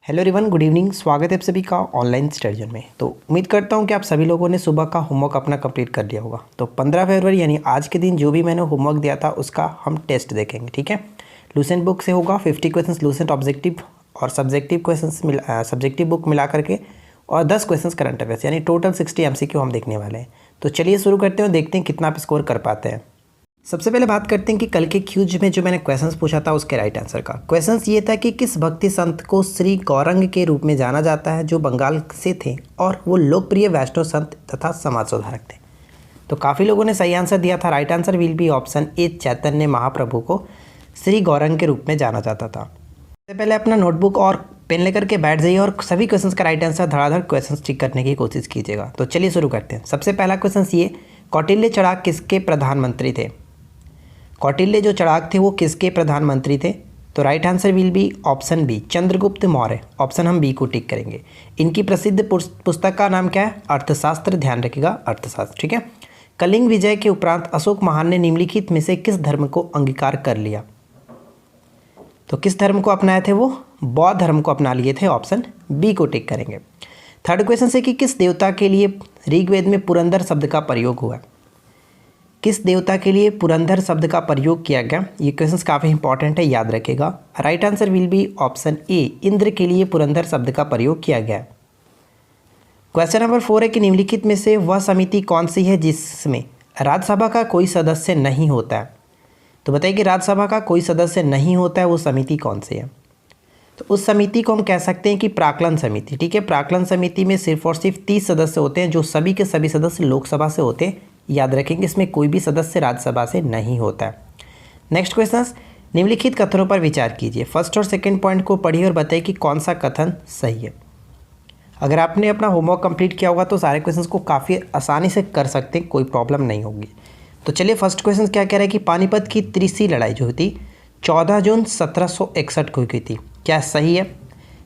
Hello everyone, good evening. स्वागत है आप सभी का ऑनलाइन स्टडी में। तो उम्मीद करता हूं कि आप सभी लोगों ने सुबह का होमवर्क अपना कंप्लीट कर लिया होगा। तो 15 फरवरी यानी आज के दिन जो भी मैंने होमवर्क दिया था उसका हम टेस्ट देखेंगे, ठीक है। लूसेंट बुक से होगा 50 क्वेश्चंस लूसेंट ऑब्जेक्टिव और सब्जेक्टिव क्वेश्चंस सब्जेक्टिव बुक मिला करके, और 10 क्वेश्चंस करंट अफेयर्स, यानी टोटल 60 MCQ हम देखने वाले हैं। तो चलिए शुरू करते हैं, देखते हैं कितना आप स्कोर कर पाते हैं। सबसे पहले बात करते हैं कि कल के क्यूज में जो मैंने क्वेश्चंस पूछा था उसके राइट आंसर का। क्वेश्चंस ये था कि किस भक्ति संत को श्री गौरंग के रूप में जाना जाता है, जो बंगाल से थे और वो लोकप्रिय वैष्णव संत तथा समाज सुधारक थे। तो काफ़ी लोगों ने सही आंसर दिया था। Right answer will be option A, Chaitanya Mahaprabhu को श्री गौरंग के रूप में जाना जाता था। सबसे पहले अपना नोटबुक और पेन लेकर के बैठ जाइए और सभी क्वेश्चंस का राइट आंसर धड़ाधड़ क्वेश्चंस टिक करने की कोशिश कीजिएगा। तो चलिए शुरू करते हैं। सबसे पहला क्वेश्चन ये, कौटिल्य चड़ाक किसके प्रधानमंत्री थे? कौटिल्य जो चड़ाक थे वो किसके प्रधानमंत्री थे? तो right answer will be option B, Chandragupta Maurya. Option हम बी को टिक करेंगे। इनकी प्रसिद्ध पुस्तक का नाम क्या है? अर्थशास्त्र। ध्यान रखिएगा, अर्थशास्त्र, ठीक है। कलिंग विजय के उपरांत अशोक महान ने निम्नलिखित में से किस धर्म को अंगीकार कर लिया? तो किस धर्म को अपनाए थे वो? बौद्ध धर्म को अपना लिए थे। ऑप्शन बी को टिक करेंगे। थर्ड क्वेश्चन से कि किस देवता के लिए ऋग्वेद में पुरंदर शब्द का प्रयोग हुआ? किस देवता के लिए पुरंदर शब्द का प्रयोग किया गया? ये क्वेश्चन काफ़ी इंपॉर्टेंट है, याद रखेगा। Right answer will be option ए, इंद्र के लिए पुरंदर शब्द का प्रयोग किया गया। क्वेश्चन नंबर 4 है कि निम्नलिखित में से वह समिति कौन सी है जिसमें राज्यसभा का कोई सदस्य नहीं होता है? तो बताइए कि राज्यसभा का कोई सदस्य नहीं होता है, वो समिति कौन सी है? तो उस समिति को हम कह सकते हैं कि प्राक्कलन समिति, ठीक है। प्राक्कलन समिति में सिर्फ और सिर्फ 30 सदस्य होते हैं, जो सभी के सभी सदस्य लोकसभा से होते हैं। याद रखेंगे, इसमें कोई भी सदस्य राज्यसभा से नहीं होता है। नेक्स्ट क्वेश्चन, निम्नलिखित कथनों पर विचार कीजिए। फर्स्ट और सेकंड पॉइंट को पढ़िए और बताइए कि कौन सा कथन सही है। अगर आपने अपना होमवर्क कंप्लीट किया होगा तो सारे क्वेश्चंस को काफ़ी आसानी से कर सकते हैं, कोई प्रॉब्लम नहीं होगी। तो चलिए फर्स्ट क्वेश्चन क्या कह रहा है कि पानीपत की त्रिसी लड़ाई जो हुई 14 जून 1761 को हुई थी, क्या सही है?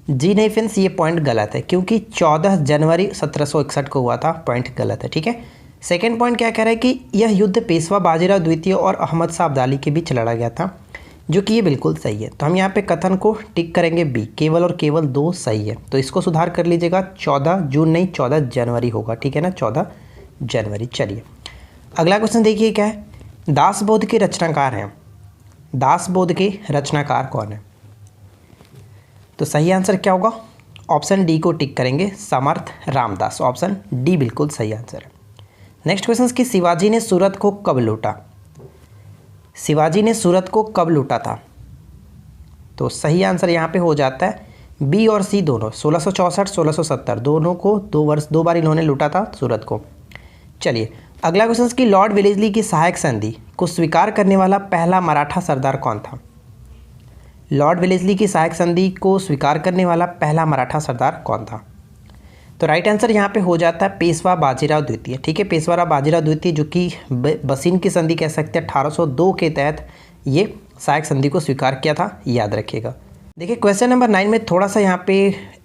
जी नहीं फ्रेंड्स, ये पॉइंट गलत है, क्योंकि 14 जनवरी 1761 को हुआ था। पॉइंट गलत है, ठीक है। सेकेंड पॉइंट क्या कह रहा है कि यह युद्ध पेशवा बाजीराव द्वितीय और अहमद शाह अब्दाली के बीच लड़ा गया था, जो कि ये बिल्कुल सही है। तो हम यहाँ पे कथन को टिक करेंगे बी, केवल और केवल 2 सही है। तो इसको सुधार कर लीजिएगा, 14 जून नहीं 14 जनवरी होगा, ठीक है ना, 14 जनवरी। चलिए अगला क्वेश्चन देखिए क्या है। दासबोध के रचनाकार हैं, दासबोध के रचनाकार कौन है? तो सही आंसर क्या होगा? ऑप्शन डी को टिक करेंगे, समर्थ रामदास। ऑप्शन डी बिल्कुल सही आंसर है। नेक्स्ट क्वेश्चन कि शिवाजी ने सूरत को कब लूटा? शिवाजी ने सूरत को कब लूटा था? तो सही आंसर यहाँ पे हो जाता है बी और सी दोनों, 1664 1670 दोनों को 2 बार इन्होंने लूटा था सूरत को। चलिए अगला क्वेश्चन कि लॉर्ड वेलेस्ली की सहायक संधि को स्वीकार करने वाला पहला मराठा सरदार कौन था? लॉर्ड वेलेस्ली की सहायक संधि को स्वीकार करने वाला पहला मराठा सरदार कौन था? तो राइट आंसर यहाँ पे हो जाता है पेशवा बाजीराव द्वितीय, ठीक है। पेशवा बाजीराव द्वितीय, जो कि बसीन की संधि कह सकते हैं, 1802 के तहत ये सहायक संधि को स्वीकार किया था, याद रखिएगा। देखिए क्वेश्चन नंबर 9 में थोड़ा सा यहाँ पे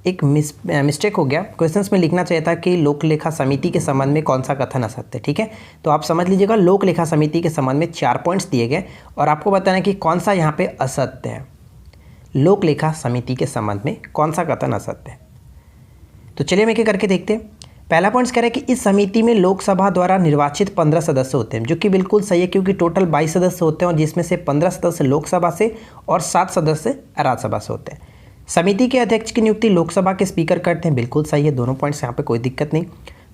एक मिस्टेक हो गया। क्वेश्चंस में लिखना चाहिए था कि लोक लेखा समिति के संबंध में कौन सा कथन असत्य है, ठीक है। तो आप समझ लीजिएगा, लोक लेखा समिति के संबंध में 4 पॉइंट्स दिए गए और आपको बताना है कि कौन सा यहाँ पे असत्य है। लोक लेखा समिति के संबंध में कौन सा कथन असत्य है? तो चलिए हम एक करके देखते हैं। पहला पॉइंट कह रहा है कि इस समिति में लोकसभा द्वारा निर्वाचित 15 सदस्य होते हैं, जो कि बिल्कुल सही है, क्योंकि टोटल 22 सदस्य होते हैं और जिसमें से 15 सदस्य लोकसभा से और 7 सदस्य राज्यसभा से होते हैं। समिति के अध्यक्ष की नियुक्ति लोकसभा के स्पीकर करते हैं, बिल्कुल सही है, दोनों पॉइंट्स यहाँ पे कोई दिक्कत नहीं।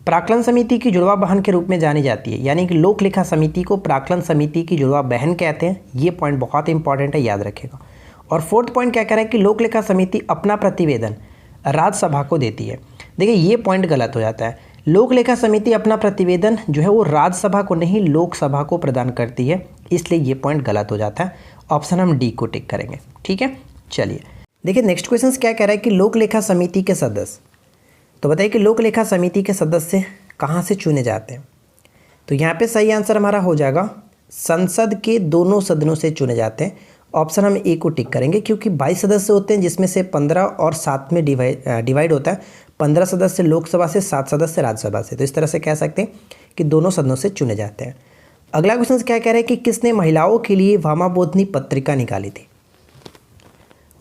प्राक्कलन समिति की जुड़वा बहन के रूप में जानी जाती है, यानी कि लोक लेखा समिति को प्राक्कलन समिति की जुड़वा बहन कहते हैं। ये पॉइंट बहुत इंपॉर्टेंट है, याद रखेगा। और फोर्थ पॉइंट क्या कह रहा है कि लोक लेखा समिति अपना प्रतिवेदन राज्यसभा को देती है। देखिए ये पॉइंट गलत हो जाता है। लोक लेखा समिति अपना प्रतिवेदन जो है वो राज्यसभा को नहीं, लोकसभा को प्रदान करती है, इसलिए ये पॉइंट गलत हो जाता है। ऑप्शन हम डी को टिक करेंगे, ठीक है। चलिए देखिए नेक्स्ट क्वेश्चन क्या कह रहा है कि लोक लेखा समिति के सदस्य, तो बताइए कि लोक लेखा समिति के सदस्य कहाँ से चुने जाते हैं? तो यहाँ पे सही आंसर हमारा हो जाएगा संसद के दोनों सदनों से चुने जाते हैं। ऑप्शन हम ए को टिक करेंगे, क्योंकि 22 सदस्य होते हैं, जिसमें से 15 और 7 में डिवाइड होता है। 15 सदस्य लोकसभा से, 7 सदस्य राज्यसभा से। तो इस तरह से कह सकते हैं कि दोनों सदनों से चुने जाते हैं। अगला क्वेश्चन क्या कह रहा है कि किसने महिलाओं के लिए वामाबोधिनी पत्रिका निकाली थी?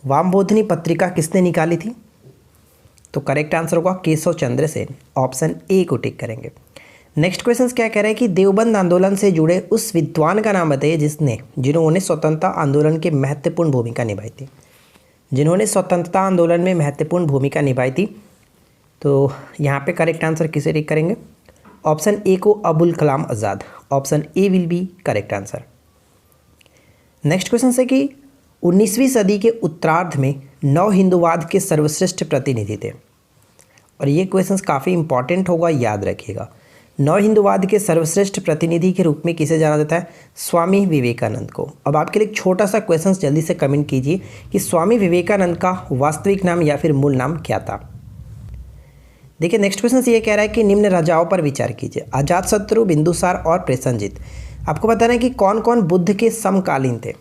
वामबोधिनी पत्रिका किसने निकाली थी? तो करेक्ट आंसर होगा केशव चंद्र सेन, ऑप्शन ए को टिक करेंगे। नेक्स्ट क्वेश्चन क्या कह रहा है कि देवबंद आंदोलन से जुड़े उस विद्वान का नाम बताइए जिन्होंने स्वतंत्रता आंदोलन की महत्वपूर्ण भूमिका निभाई थी। जिन्होंने स्वतंत्रता आंदोलन में महत्वपूर्ण भूमिका निभाई थी, तो यहाँ पे करेक्ट आंसर किसे टिक करेंगे? ऑप्शन ए को Abul Kalam Azad, option A will be correct answer. Next question है कि 19वीं सदी के उत्तरार्ध में नव हिंदूवाद के सर्वश्रेष्ठ प्रतिनिधि थे, और ये क्वेश्चन काफ़ी इंपॉर्टेंट होगा, याद रखिएगा। नव हिंदूवाद के सर्वश्रेष्ठ प्रतिनिधि के रूप में किसे जाना जाता है? स्वामी विवेकानंद को। अब आपके लिए एक छोटा सा क्वेश्चन जल्दी से कमेंट कीजिए कि स्वामी विवेकानंद का वास्तविक नाम या फिर मूल नाम क्या था। देखिए नेक्स्ट क्वेश्चन ये कह रहा है कि निम्न राजाओं पर विचार कीजिए, अजातशत्रु, बिंदुसार और प्रसेनजीत। आपको बताना है कि कौन कौन बुद्ध के समकालीन थे।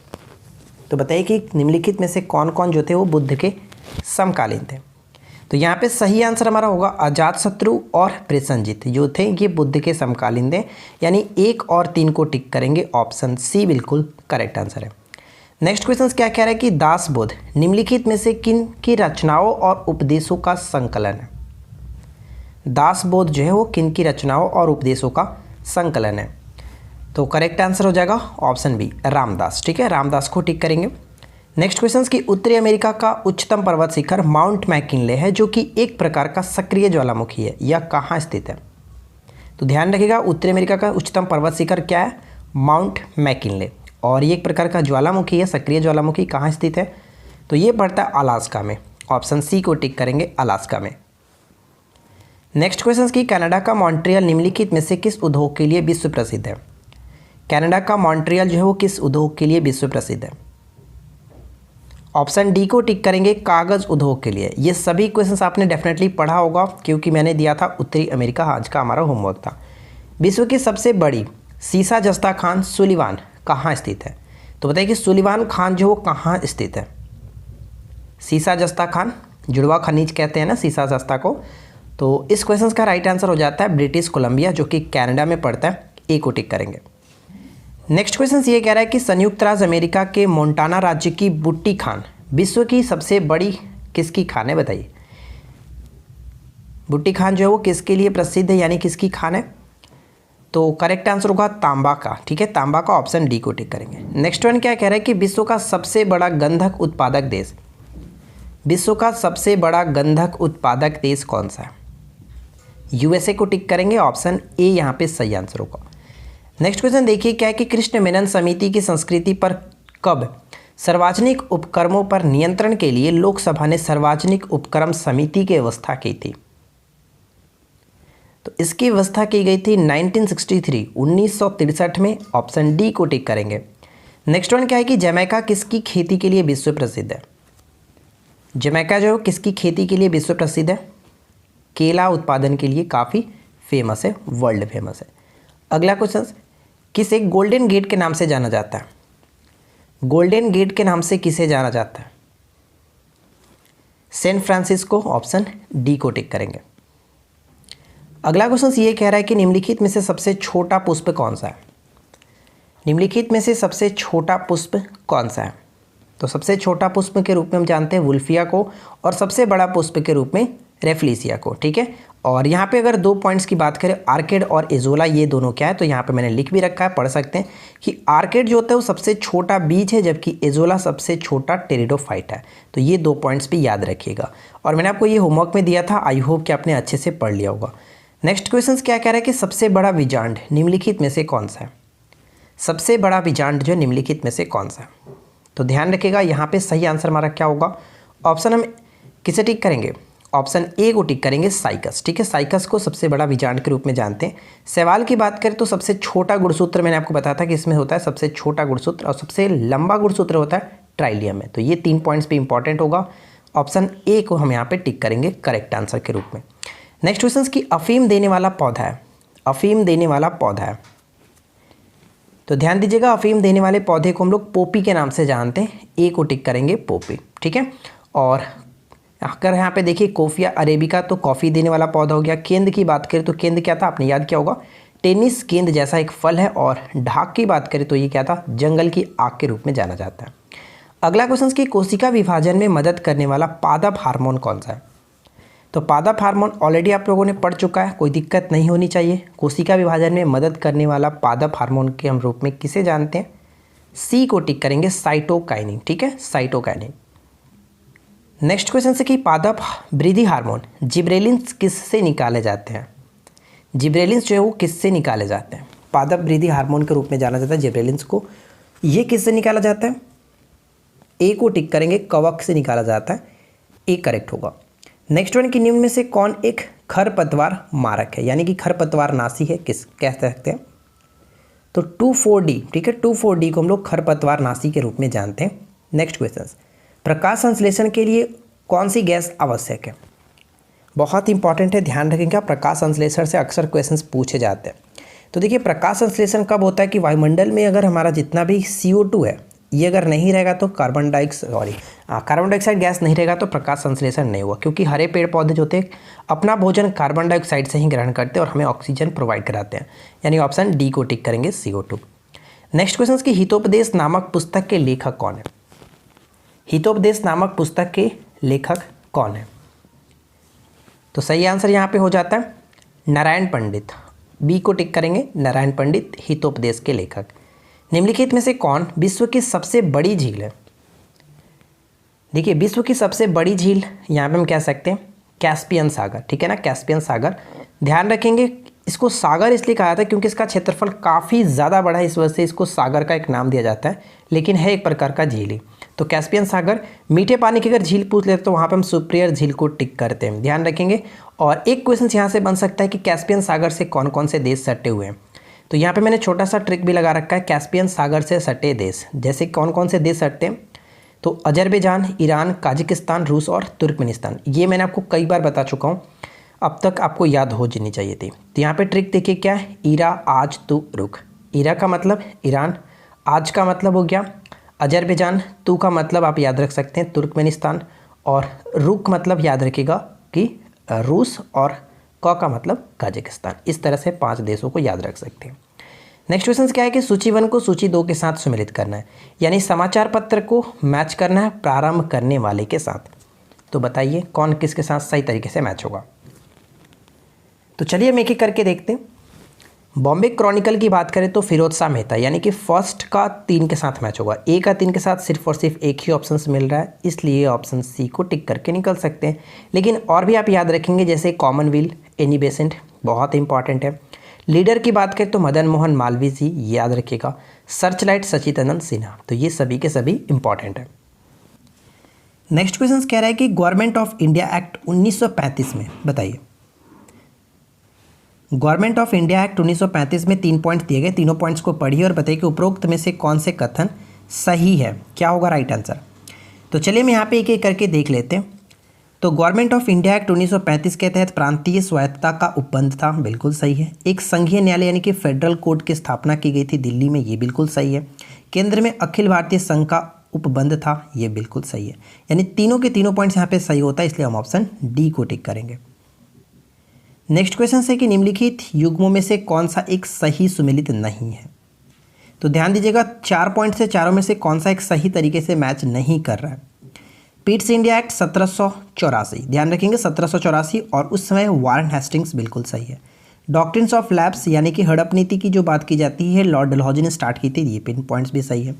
तो बताइए कि निम्नलिखित में से कौन कौन जो थे वो बुद्ध के समकालीन थे। तो यहाँ पे सही आंसर हमारा होगा अजातशत्रु और प्रसेनजीत जो थे ये बुद्ध के समकालीन थे, यानी 1 और 3 को टिक करेंगे, ऑप्शन सी बिल्कुल करेक्ट आंसर है। नेक्स्ट क्वेश्चन क्या कह रहा है कि दासबोध निम्नलिखित में से किन की रचनाओं और उपदेशों का संकलन है? दासबोध जो है वो किन की रचनाओं और उपदेशों का संकलन है? तो करेक्ट आंसर हो जाएगा ऑप्शन बी रामदास। ठीक है, रामदास को टिक करेंगे। नेक्स्ट क्वेश्चन की उत्तरी अमेरिका का उच्चतम पर्वत शिखर माउंट मैकिनले है जो कि एक प्रकार का सक्रिय ज्वालामुखी है, यह कहाँ स्थित है? तो ध्यान रखिएगा उत्तरी अमेरिका का उच्चतम पर्वत शिखर क्या है? माउंट मैकिनले, और ये एक प्रकार का ज्वालामुखी है, सक्रिय ज्वालामुखी। कहाँ स्थित है? तो ये पड़ता है अलास्का में, ऑप्शन सी को टिक करेंगे, अलास्का में। नेक्स्ट क्वेश्चन की कनाडा का मॉन्ट्रियल निम्नलिखित में से किस उद्योग के लिए विश्व प्रसिद्ध है? कनाडा का मॉन्ट्रियल जो है वो किस उद्योग के लिए विश्व प्रसिद्ध है? ऑप्शन डी को टिक करेंगे, कागज़ उद्योग के लिए। ये सभी क्वेश्चंस आपने डेफिनेटली पढ़ा होगा क्योंकि मैंने दिया था उत्तरी अमेरिका, आज का हमारा होमवर्क था। विश्व की सबसे बड़ी सीसा जस्ता खान सुलिवान कहाँ स्थित है? तो बताइए कि सुलिवान खान जो वो कहाँ स्थित है? सीसा जस्ता खान, जुड़वा खनिज कहते हैं ना सीसा जस्ता को। तो इस क्वेश्चन का राइट आंसर हो जाता है ब्रिटिश कोलंबिया जो कि कनाडा में पड़ता है, ए को टिक करेंगे। नेक्स्ट क्वेश्चन ये कह रहा है कि संयुक्त राज्य अमेरिका के मोंटाना राज्य की बुट्टी खान विश्व की सबसे बड़ी किसकी खान है? बताइए। बुट्टी खान जो है वो किसके लिए प्रसिद्ध है, यानी किसकी खान है? तो करेक्ट आंसर होगा तांबा का। ठीक है, तांबा का, ऑप्शन डी को टिक करेंगे। नेक्स्ट वन क्या कह रहा है कि विश्व का सबसे बड़ा गंधक उत्पादक देश, विश्व का सबसे बड़ा गंधक उत्पादक देश कौन सा है? यूएसए को टिक करेंगे, ऑप्शन ए यहाँ पे सही आंसर होगा। नेक्स्ट क्वेश्चन देखिए क्या है कि कृष्ण मेनन समिति की संस्कृति पर कब सार्वजनिक उपक्रमों पर नियंत्रण के लिए लोकसभा ने सार्वजनिक उपक्रम समिति की व्यवस्था की थी? तो इसकी व्यवस्था की गई थी 1963 1963 में, ऑप्शन डी को टिक करेंगे। नेक्स्ट वन क्या है कि जमैका किसकी खेती के लिए विश्व प्रसिद्ध है? जमैका जो किसकी खेती के लिए विश्व प्रसिद्ध है? केला उत्पादन के लिए काफ़ी फेमस है, वर्ल्ड फेमस है। अगला क्वेश्चन, किसे गोल्डन गेट के नाम से जाना जाता है? गोल्डन गेट के नाम से किसे जाना जाता है? सैन फ्रांसिस्को, ऑप्शन डी को टिक करेंगे। अगला क्वेश्चन ये कह रहा है कि निम्नलिखित में से सबसे छोटा पुष्प कौन सा है? निम्नलिखित में से सबसे छोटा पुष्प कौन सा है? तो सबसे छोटा पुष्प के रूप में हम जानते हैं वुल्फिया को, और सबसे बड़ा पुष्प के रूप में रेफ्लिसिया को। ठीक है, और यहाँ पे अगर 2 पॉइंट्स की बात करें, आर्किड और एजोला, ये दोनों क्या है? तो यहाँ पे मैंने लिख भी रखा है, पढ़ सकते हैं कि आर्किड जो होता है वो सबसे छोटा बीज है, जबकि एजोला सबसे छोटा टेरिडोफाइट है। तो ये 2 पॉइंट्स भी याद रखिएगा, और मैंने आपको ये होमवर्क में दिया था, आई होप कि आपने अच्छे से पढ़ लिया होगा। नेक्स्ट क्वेश्चन क्या कह रहा है कि सबसे बड़ा विजांड निम्नलिखित में से कौन सा है? सबसे बड़ा विजांड जो निम्नलिखित में से कौन सा है? तो ध्यान रखिएगा यहाँ पे सही आंसर हमारा क्या होगा? ऑप्शन हम किसे टिक करेंगे? ऑप्शन ए को टिक करेंगे, साइकस। ठीक है, साइकस को सबसे बड़ा विजांड के रूप में जानते हैं। सवाल की बात करें तो सबसे छोटा गुणसूत्र मैंने आपको बताया था कि इसमें होता है सबसे छोटा गुणसूत्र, और सबसे लंबा गुणसूत्र होता है ट्राइलियम में। तो ये 3 पॉइंट्स भी इंपॉर्टेंट होगा, ऑप्शन ए को हम यहाँ पे टिक करेंगे करेक्ट आंसर के रूप में। नेक्स्ट क्वेश्चन की अफीम देने वाला पौधा है, अफीम देने वाला पौधा है। तो ध्यान दीजिएगा, अफीम देने वाले पौधे को हम लोग पोपी के नाम से जानते हैं, ए को टिक करेंगे पोपी। ठीक है, और अगर यहाँ पे देखिए कोफिया अरेबिका तो कॉफ़ी देने वाला पौधा हो गया। केंद की बात करें तो केंद क्या था, आपने याद किया होगा, टेनिस गेंद जैसा एक फल है। और ढाक की बात करें तो ये क्या था, जंगल की आग के रूप में जाना जाता है। अगला क्वेश्चन की कोशिका विभाजन में मदद करने वाला पादप हार्मोन कौन सा है? तो पादप हार्मोन ऑलरेडी आप लोगों ने पढ़ चुका है, कोई दिक्कत नहीं होनी चाहिए। कोशिका विभाजन में मदद करने वाला पादप हार्मोन के हम रूप में किसे जानते हैं? सी को टिक करेंगे, साइटोकाइनिन। ठीक है, साइटोकाइनिन। नेक्स्ट क्वेश्चन से कि पादप वृद्धि हार्मोन जिब्रेलिन्स किससे निकाले जाते हैं? जिब्रेलिन्स जो है वो किससे निकाले जाते हैं? पादप वृद्धि हार्मोन के रूप में जाना जाता है जिब्रेलिन्स को। ये किससे निकाला जाता है? ए को टिक करेंगे, कवक से निकाला जाता है। ए करेक्ट होगा। नेक्स्ट वन, कि निम्न में से कौन एक खरपतवार मारक है, यानी कि खरपतवार नाशी है, किस कह सकते हैं? तो 2,4-D। ठीक है, 2,4-D को हम लोग खरपतवार नाशी के रूप में जानते हैं। नेक्स्ट क्वेश्चन, प्रकाश संश्लेषण के लिए कौन सी गैस आवश्यक है? बहुत इंपॉर्टेंट है, ध्यान रखेंगे। प्रकाश संश्लेषण से अक्सर क्वेश्चंस पूछे जाते हैं। तो देखिए, प्रकाश संश्लेषण कब होता है कि वायुमंडल में अगर हमारा जितना भी CO2 है ये अगर नहीं रहेगा तो कार्बन डाइऑक्साइड गैस नहीं रहेगा तो प्रकाश संश्लेषण नहीं हुआ, क्योंकि हरे पेड़ पौधे जो थे अपना भोजन कार्बन डाइऑक्साइड से ही ग्रहण करते हैं और हमें ऑक्सीजन प्रोवाइड कराते हैं, यानी ऑप्शन डी को टिक करेंगे, CO2। नेक्स्ट क्वेश्चन की हितोपदेश नामक पुस्तक के लेखक कौन है? हितोपदेश नामक पुस्तक के लेखक कौन है? तो सही आंसर यहाँ पे हो जाता है नारायण पंडित। बी को टिक करेंगे, नारायण पंडित हितोपदेश के लेखक। निम्नलिखित में से कौन विश्व की सबसे बड़ी झील है? देखिए, विश्व की सबसे बड़ी झील यहाँ पे हम कह सकते हैं कैस्पियन सागर। ठीक है ना, कैस्पियन सागर। ध्यान रखेंगे, इसको सागर इसलिए कहा जाता है क्योंकि इसका क्षेत्रफल काफ़ी ज़्यादा बड़ा है, इस वजह से इसको सागर का एक नाम दिया जाता है, लेकिन है एक प्रकार का झील ही। तो कैस्पियन सागर। मीठे पानी की अगर झील पूछ लेते तो वहाँ पे हम सुप्रियर झील को टिक करते हैं, ध्यान रखेंगे। और एक क्वेश्चन यहाँ से बन सकता है कि कैस्पियन सागर से कौन कौन से देश सटे हुए हैं। तो यहाँ पे मैंने छोटा सा ट्रिक भी लगा रखा है, कैस्पियन सागर से सटे देश, जैसे कौन कौन से देश सटते हैं। तो अजरबैजान, ईरान, काजाकिस्तान, रूस और तुर्कमेनिस्तान। ये मैंने आपको कई बार बता चुका हूँ, अब तक आपको याद हो जानी चाहिए थी। तो यहाँ पे ट्रिक देखिए क्या है, ईरा आज तू रुक। ईरा का मतलब ईरान, आज का मतलब हो गया अजरबैजान, तू का मतलब आप याद रख सकते हैं तुर्कमेनिस्तान, और रुक मतलब याद रखिएगा कि रूस, और क का मतलब काजाकिस्तान। इस तरह से 5 देशों को याद रख सकते हैं। नेक्स्ट क्वेश्चन क्या है कि सूची 1 को सूची 2 के साथ सम्मिलित करना है, यानी समाचार पत्र को मैच करना है प्रारंभ करने वाले के साथ। तो बताइए कौन किसके साथ सही तरीके से मैच होगा। तो चलिए हम एक एक करके देखते हैं। बॉम्बे क्रॉनिकल की बात करें तो फिरोज शाह मेहता, यानी कि फर्स्ट का 3 के साथ मैच होगा। ए का 3 के साथ सिर्फ और सिर्फ एक ही ऑप्शन मिल रहा है, इसलिए ऑप्शन सी को टिक करके निकल सकते हैं। लेकिन और भी आप याद रखेंगे, जैसे कॉमनवेल्थ, एनी बेसेंट बहुत इंपॉर्टेंट है। लीडर की बात करें तो मदन मोहन मालवीय जी, याद रखिएगा। सर्चलाइट सचिदानंद सिन्हा, तो ये सभी के सभी इंपॉर्टेंट है। नेक्स्ट क्वेश्चन कह रहा है कि गवर्नमेंट ऑफ इंडिया एक्ट 1935 में बताइए। गवर्नमेंट ऑफ इंडिया एक्ट 1935 में 3 पॉइंट्स दिए गए, तीनों पॉइंट्स को पढ़िए और बताइए कि उपरोक्त में से कौन से कथन सही है, क्या होगा राइट आंसर। तो चलिए हम यहाँ पे एक एक करके देख लेते हैं। तो गवर्नमेंट ऑफ इंडिया एक्ट 1935 के तहत प्रांतीय स्वायत्तता का उपबंध था, बिल्कुल सही है। एक संघीय न्यायालय यानी कि फेडरल कोर्ट की स्थापना की गई थी दिल्ली में, ये बिल्कुल सही है। केंद्र में अखिल भारतीय संघ का उपबंध था, ये बिल्कुल सही है। यानी तीनों के तीनों पॉइंट्स यहाँ पे सही होता है, इसलिए हम ऑप्शन डी को टिक करेंगे। नेक्स्ट क्वेश्चन है कि निम्नलिखित युग्मों में से कौन सा एक सही सुमेलित नहीं है। तो ध्यान दीजिएगा, 4 पॉइंट से चारों में से कौन सा एक सही तरीके से मैच नहीं कर रहा है। पीट्स इंडिया एक्ट 1784, ध्यान रखेंगे 1784, और उस समय वारन हेस्टिंग्स, बिल्कुल सही है। डॉक्ट्रिन्स ऑफ लैप्स यानी कि हड़प नीति की जो बात की जाती है, लॉर्ड डलहौजी ने स्टार्ट की थी, ये पिन पॉइंट्स भी सही है।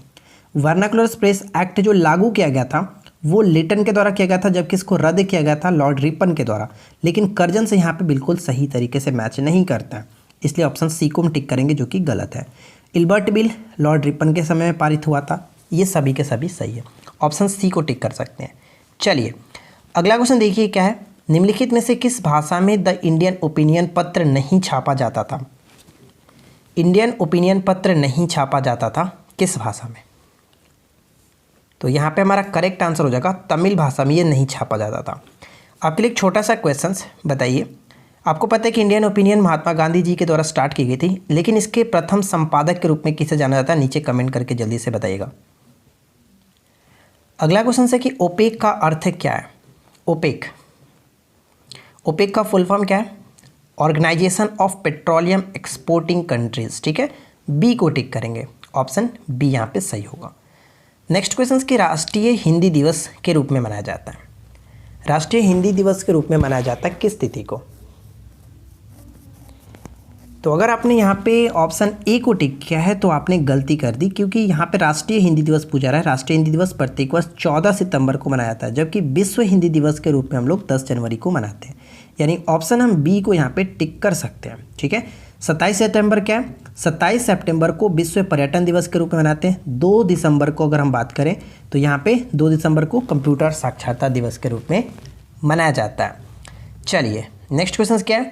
वर्नाकुलर प्रेस एक्ट जो लागू किया गया था वो लिटन के द्वारा किया गया था, जबकि इसको रद्द किया गया था लॉर्ड रिपन के द्वारा, लेकिन कर्जन से यहाँ पे बिल्कुल सही तरीके से मैच नहीं करता है, इसलिए ऑप्शन सी को हम टिक करेंगे, जो कि गलत है। इल्बर्ट बिल लॉर्ड रिपन के समय में पारित हुआ था, ये सभी के सभी सही है, ऑप्शन सी को टिक कर सकते हैं। चलिए अगला क्वेश्चन देखिए क्या है, निम्नलिखित में से किस भाषा में द इंडियन ओपिनियन पत्र नहीं छापा जाता था। इंडियन ओपिनियन पत्र नहीं छापा जाता था किस भाषा में। तो यहाँ पे हमारा करेक्ट आंसर हो जाएगा तमिल भाषा में ये नहीं छापा जाता था। आपके लिए एक छोटा सा क्वेश्चन बताइए, आपको पता है कि इंडियन ओपिनियन महात्मा गांधी जी के द्वारा स्टार्ट की गई थी, लेकिन इसके प्रथम संपादक के रूप में किसे जाना जाता है, नीचे कमेंट करके जल्दी से बताइएगा। अगला क्वेश्चन है कि ओपेक का अर्थ क्या है। ओपेक, ओपेक का फुल फॉर्म क्या है, organization of petroleum exporting countries, ठीक है, बी को टिक करेंगे, ऑप्शन बी यहाँ पे सही होगा। नेक्स्ट क्वेश्चन की राष्ट्रीय हिंदी दिवस के रूप में मनाया जाता है। राष्ट्रीय हिंदी दिवस के रूप में मनाया जाता है किस तिथि को? तो अगर आपने यहाँ पे ऑप्शन ए को टिक किया है तो आपने गलती कर दी, क्योंकि यहाँ पे राष्ट्रीय हिंदी दिवस पूछा रहा है। राष्ट्रीय हिंदी दिवस प्रत्येक वर्ष 14 सितंबर को मनाया जाता है, जबकि विश्व हिंदी दिवस के रूप में हम लोग 10 जनवरी को मनाते हैं। यानी ऑप्शन हम बी को यहाँ पे टिक कर सकते हैं। ठीक है, 27 सितंबर क्या है? 27 सितंबर को विश्व पर्यटन दिवस के रूप में मनाते हैं। 2 दिसंबर को अगर हम बात करें तो यहाँ पे 2 दिसंबर को कंप्यूटर साक्षरता दिवस के रूप में मनाया जाता है। चलिए नेक्स्ट क्वेश्चन क्या है?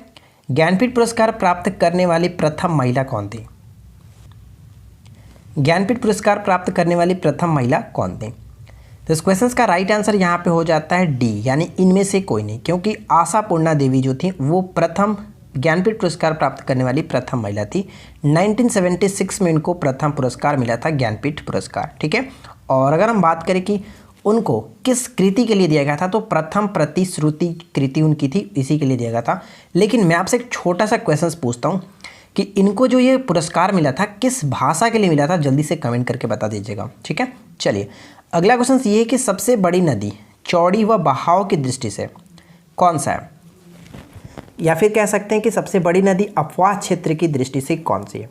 ज्ञानपीठ पुरस्कार प्राप्त करने वाली प्रथम महिला कौन थी? ज्ञानपीठ पुरस्कार प्राप्त करने वाली प्रथम महिला कौन थी? तो इस क्वेश्चन का राइट आंसर यहाँ पे हो जाता है डी, यानी इनमें से कोई नहीं, क्योंकि आशापूर्णा देवी जो थी वो प्रथम ज्ञानपीठ पुरस्कार प्राप्त करने वाली प्रथम महिला थी। 1976 में इनको प्रथम पुरस्कार मिला था, ज्ञानपीठ पुरस्कार। ठीक है, और अगर हम बात करें कि उनको किस कृति के लिए दिया गया था, तो प्रथम प्रतिश्रुति कृति उनकी थी, इसी के लिए दिया गया था। लेकिन मैं आपसे एक छोटा सा क्वेश्चन पूछता हूँ कि इनको जो ये पुरस्कार मिला था किस भाषा के लिए मिला था, जल्दी से कमेंट करके बता दीजिएगा। ठीक है, चलिए अगला क्वेश्चन ये है कि सबसे बड़ी नदी चौड़ी व बहाव की दृष्टि से कौन सा है? या फिर कह सकते हैं कि सबसे बड़ी नदी अपवाह क्षेत्र की दृष्टि से कौन सी है?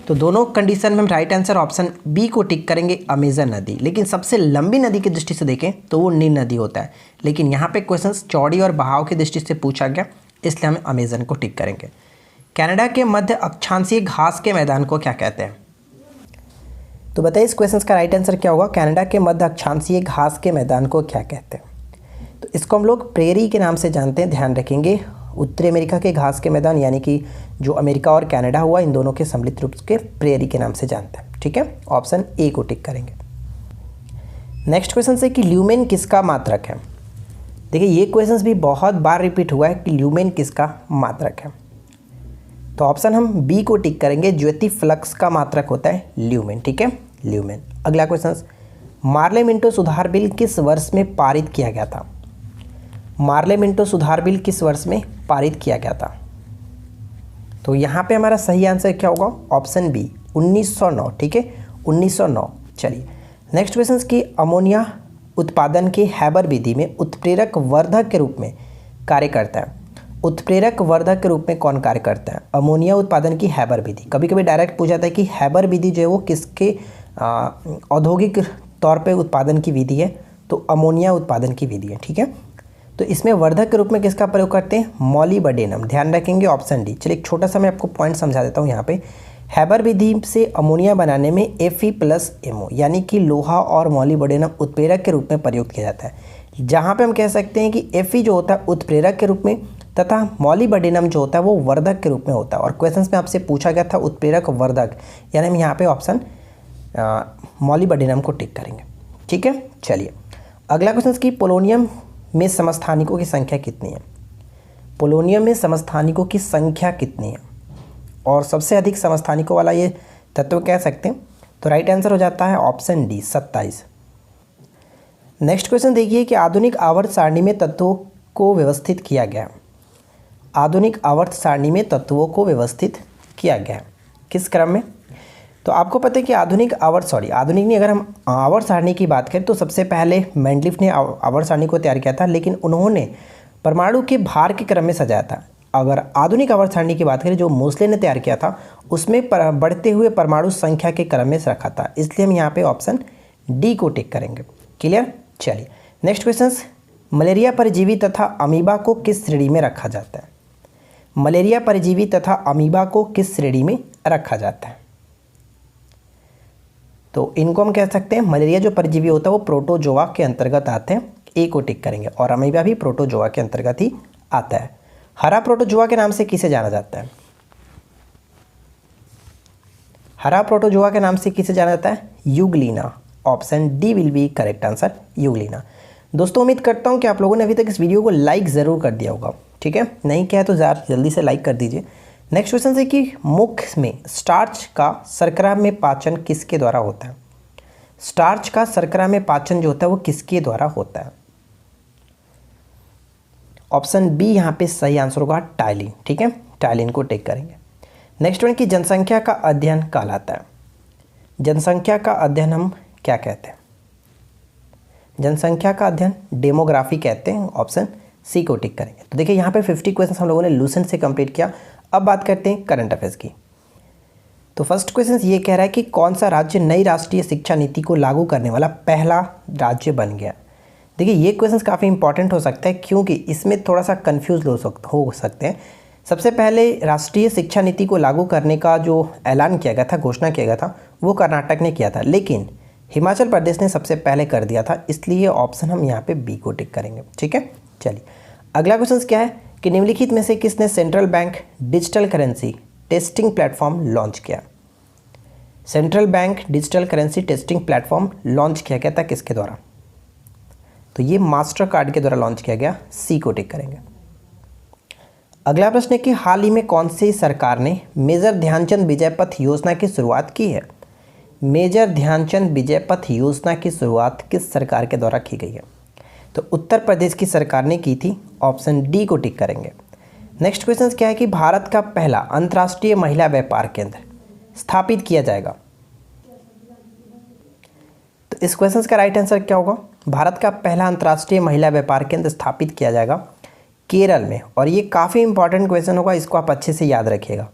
तो दोनों कंडीशन में हम राइट आंसर ऑप्शन बी को टिक करेंगे, अमेजन नदी। लेकिन सबसे लंबी नदी की दृष्टि से देखें तो वो नील नदी होता है। लेकिन यहाँ पे क्वेश्चन चौड़ी और बहाव की दृष्टि से पूछा गया, इसलिए हम अमेजन को टिक करेंगे। कनाडा के मध्य अक्षांशीय घास के मैदान को क्या कहते हैं? तो बताइए इस क्वेश्चन का राइट आंसर क्या होगा? कनाडा के मध्य अक्षांशीय घास के मैदान को क्या कहते हैं? तो इसको हम लोग प्रेरी के नाम से जानते हैं, ध्यान रखेंगे। उत्तरी अमेरिका के घास के मैदान, यानी कि जो अमेरिका और कनाडा हुआ, इन दोनों के सम्मिलित रूप के प्रेरी के नाम से जानते हैं। ठीक है, ऑप्शन ए को टिक करेंगे। नेक्स्ट क्वेश्चन से कि ल्यूमेन किसका मात्रक है? देखिए ये क्वेश्चन भी बहुत बार रिपीट हुआ है कि ल्यूमेन किसका मात्रक है। तो ऑप्शन हम बी को टिक करेंगे, ज्योति फ्लक्स का मात्रक होता है ल्यूमेन। ठीक है, ल्यूमेन। अगला क्वेश्चन, मार्ले मिंटो सुधार बिल किस वर्ष में पारित किया गया था? मार्ले मिंटो सुधार बिल किस वर्ष में पारित किया गया था? तो यहाँ पे हमारा सही आंसर क्या होगा? Option B, 1909। ठीक है, 1909। चलिए नेक्स्ट क्वेश्चन की अमोनिया उत्पादन के हैबर विधि में उत्प्रेरक वर्धक के रूप में कार्य करता है। उत्प्रेरक वर्धक के रूप में कौन कार्य करता है? अमोनिया उत्पादन की हैबर विधि। कभी कभी डायरेक्ट पूछा जाता है कि हैबर विधि जो है वो किसके औद्योगिक तौर पे उत्पादन की विधि है? तो अमोनिया उत्पादन की विधि है। ठीक है, तो इसमें वर्धक के रूप में किसका प्रयोग करते हैं? मॉलिबडेनम। ध्यान रखेंगे, ऑप्शन डी। चलिए एक छोटा सा मैं आपको पॉइंट समझा देता हूँ। यहाँ पे हैबर विधि से अमोनिया बनाने में Fe+MO यानी कि लोहा और मॉलिबडेनम उत्प्रेरक के रूप में प्रयोग किया जाता है। जहाँ पे हम कह सकते हैं कि Fe जो होता है उत्प्रेरक के रूप में, तथा मॉलिबडेनम जो होता है वो वर्धक के रूप में होता है। और क्वेश्चन में आपसे पूछा गया था उत्प्रेरक वर्धक, यानी हम यहाँ पे ऑप्शन मॉलिबडेनम को टिक करेंगे। ठीक है, चलिए अगला क्वेश्चन की पोलोनियम में समस्थानिकों की संख्या कितनी है? पोलोनियम में समस्थानिकों की संख्या कितनी है? और सबसे अधिक समस्थानिकों वाला ये तत्व कह सकते हैं। तो राइट आंसर हो जाता है ऑप्शन डी, 27। नेक्स्ट क्वेश्चन देखिए कि आधुनिक आवर्त सारणी में तत्वों को व्यवस्थित किया गया। आधुनिक आवर्त सारणी में तत्वों को व्यवस्थित किया गया किस क्रम में? तो आपको पता है कि आधुनिक नहीं, अगर हम आवर्त सारणी की बात करें तो सबसे पहले मेंडलीफ ने आवर्त सारणी को तैयार किया था, लेकिन उन्होंने परमाणु के भार के क्रम में सजाया था। अगर आधुनिक आवर्त सारणी की बात करें जो मोसले ने तैयार किया था, उसमें बढ़ते हुए परमाणु संख्या के क्रम में रखा था। इसलिए हम यहाँ पे ऑप्शन डी को टिक करेंगे। क्लियर? चलिए नेक्स्ट क्वेश्चन, मलेरिया परजीवी तथा अमीबा को किस श्रेणी में रखा जाता है? मलेरिया परजीवी तथा अमीबा को किस श्रेणी में रखा जाता है? तो इनको हम कह सकते हैं, मलेरिया जो परजीवी होता है वो प्रोटोजोआ के अंतर्गत आते हैं, ए को टिक करेंगे। और अमीबा भी प्रोटोजोआ के अंतर्गत ही आता है। हरा प्रोटोजोआ के नाम से किसे जाना जाता है? हरा प्रोटोजोआ के नाम से किसे जाना जाता है? Euglena. Option D will be correct answer, Euglena. दोस्तों उम्मीद करता हूँ कि आप लोगों ने अभी तक इस वीडियो को लाइक ज़रूर कर दिया होगा। ठीक है, नहीं किया है तो ज़रा जल्दी से लाइक कर दीजिए। नेक्स्ट क्वेश्चन है कि मुख में स्टार्च का शर्करा में पाचन किसके द्वारा होता है? स्टार्च का शर्करा में पाचन जो होता है वो किसके द्वारा होता है? ऑप्शन बी यहाँ पे सही आंसर होगा, टाइलिन। ठीक है, टाइलिन को टिक करेंगे। नेक्स्ट वन की जनसंख्या का अध्ययन कहलाता है। जनसंख्या का अध्ययन हम क्या कहते हैं? जनसंख्या का अध्ययन डेमोग्राफी कहते हैं, ऑप्शन सी को टिक करेंगे। तो देखिए यहाँ पे 50 क्वेश्चन हम लोगों ने लूसेंट से कंप्लीट किया। अब बात करते हैं करंट अफेयर्स की। तो फर्स्ट क्वेश्चन ये कह रहा है कि कौन सा राज्य नई राष्ट्रीय शिक्षा नीति को लागू करने वाला पहला राज्य बन गया। देखिए ये क्वेश्चन काफ़ी इंपॉर्टेंट हो सकता है क्योंकि इसमें थोड़ा सा कन्फ्यूज हो सकते हैं। सबसे पहले राष्ट्रीय शिक्षा नीति को लागू करने का जो ऐलान किया गया था, घोषणा किया गया था, वो कर्नाटक ने किया था, लेकिन हिमाचल प्रदेश ने सबसे पहले कर दिया था, इसलिए ऑप्शन हम यहाँ पे बी को टिक करेंगे। ठीक है, चलिए अगला क्वेश्चन क्या है कि निम्नलिखित में से किसने central bank digital currency testing platform launch किया। Central bank digital currency testing platform launch किया गया था किसके द्वारा? तो ये मास्टर कार्ड के द्वारा लॉन्च किया गया, सी को टिक करेंगे। अगला प्रश्न है कि हाल ही में कौन सी सरकार ने मेजर ध्यानचंद विजय पथ योजना की शुरुआत की है। मेजर ध्यानचंद विजय पथ योजना की शुरुआत किस सरकार के द्वारा की गई है? तो उत्तर प्रदेश की सरकार ने की थी, ऑप्शन डी को टिक करेंगे। नेक्स्ट क्वेश्चन क्या है कि भारत का पहला अंतर्राष्ट्रीय महिला व्यापार केंद्र स्थापित किया जाएगा। तो इस क्वेश्चन का राइट आंसर क्या होगा? भारत का पहला अंतर्राष्ट्रीय महिला व्यापार केंद्र स्थापित किया जाएगा केरल में, और ये काफ़ी इंपॉर्टेंट क्वेश्चन होगा, इसको आप अच्छे से याद रखिएगा।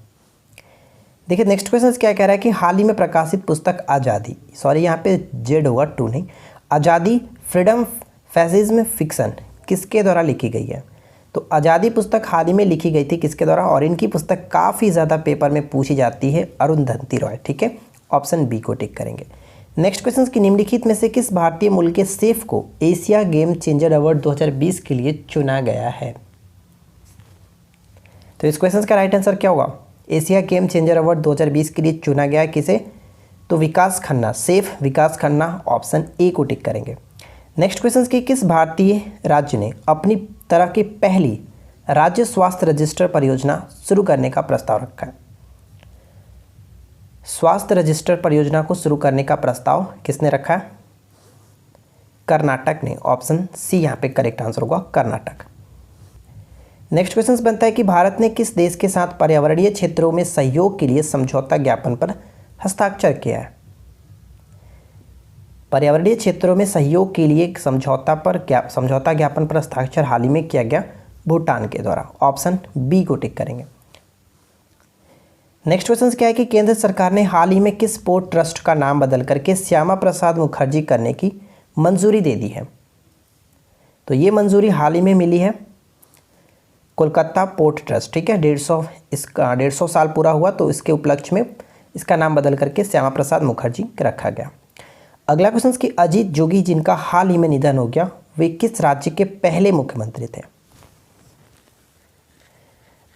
देखिए नेक्स्ट क्वेश्चन क्या कह रहा है कि हाल ही में प्रकाशित पुस्तक आज़ादी, सॉरी यहाँ पे जेड होगा, टू नहीं, आज़ादी फ्रीडम फैसिज्म फिक्शन किसके द्वारा लिखी गई है। तो आज़ादी पुस्तक हाल ही में लिखी गई थी किसके द्वारा, और इनकी पुस्तक काफ़ी ज़्यादा पेपर में पूछी जाती है, अरुंधति रॉय। ठीक है, ऑप्शन बी को टिक करेंगे। नेक्स्ट क्वेश्चन की निम्नलिखित में से किस भारतीय मूल के शेफ को एशिया गेम चेंजर अवार्ड 2020 के लिए चुना गया है। तो इस क्वेश्चन का राइट आंसर क्या होगा? एशिया गेम चेंजर अवार्ड 2020 के लिए चुना गया किसे? तो Vikas Khanna, chef Vikas Khanna, option A को टिक करेंगे। नेक्स्ट क्वेश्चन की किस भारतीय राज्य ने अपनी तरह की पहली राज्य स्वास्थ्य रजिस्टर परियोजना शुरू करने का प्रस्ताव रखा है। स्वास्थ्य रजिस्टर परियोजना को शुरू करने का प्रस्ताव किसने रखा है? कर्नाटक ने, ऑप्शन सी यहाँ पे करेक्ट आंसर होगा, कर्नाटक। नेक्स्ट क्वेश्चन बनता है कि भारत ने किस देश के साथ पर्यावरणीय क्षेत्रों में सहयोग के लिए समझौता ज्ञापन पर हस्ताक्षर किया है। पर्यावरणीय क्षेत्रों में सहयोग के लिए समझौता ज्ञापन पर हस्ताक्षर हाल ही में किया गया भूटान के द्वारा, ऑप्शन बी को टिक करेंगे। नेक्स्ट क्वेश्चन क्या है कि केंद्र सरकार ने हाल ही में किस पोर्ट ट्रस्ट का नाम बदल करके श्यामा प्रसाद मुखर्जी करने की मंजूरी दे दी है। तो ये मंजूरी हाल ही में मिली है कोलकाता पोर्ट ट्रस्ट। ठीक है, 150 साल पूरा हुआ, तो इसके उपलक्ष्य में इसका नाम बदल करके श्यामा प्रसाद मुखर्जी रखा गया। अगला क्वेश्चन कि अजीत जोगी जिनका हाल ही में निधन हो गया, वे किस राज्य के पहले मुख्यमंत्री थे।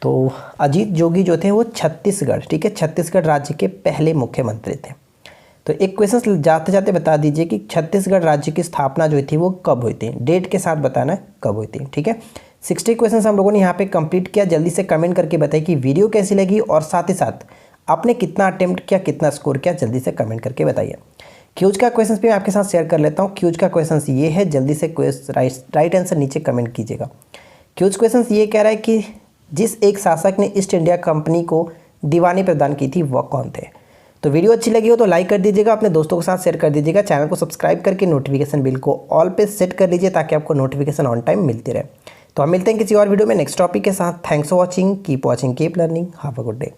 तो अजीत जोगी जो थे वो छत्तीसगढ़, ठीक है, छत्तीसगढ़ राज्य के पहले मुख्यमंत्री थे। तो एक क्वेश्चन जाते जाते बता दीजिए कि छत्तीसगढ़ राज्य की स्थापना जो थी वो कब हुई थी, डेट के साथ बताना है कब हुई थी। ठीक है, 60 क्वेश्चन हम लोगों ने यहाँ पे कंप्लीट किया। जल्दी से कमेंट करके बताइए कि वीडियो कैसी लगी और साथ ही साथ आपने कितना अटेम्प्ट किया, कितना स्कोर किया, जल्दी से कमेंट करके बताइए। क्यूज का क्वेश्चन भी मैं आपके साथ शेयर कर लेता हूँ। क्यूज का क्वेश्चन ये है, जल्दी से राइट आंसर नीचे कमेंट कीजिएगा। क्यूज क्वेश्चन ये कह रहा है कि जिस एक शासक ने ईस्ट इंडिया कंपनी को दीवानी प्रदान की थी वह कौन थे। तो वीडियो अच्छी लगी हो तो लाइक कर दीजिएगा, अपने दोस्तों के साथ शेयर कर दीजिएगा, चैनल को सब्सक्राइब करके नोटिफिकेशन बिल को ऑल पे सेट कर लीजिए ताकि आपको नोटिफिकेशन ऑन टाइम मिलती रहे। तो हम मिलते हैं किसी और वीडियो में नेक्स्ट टॉपिक के साथ। Thanks for watching, keep watching, keep learning, have a good day.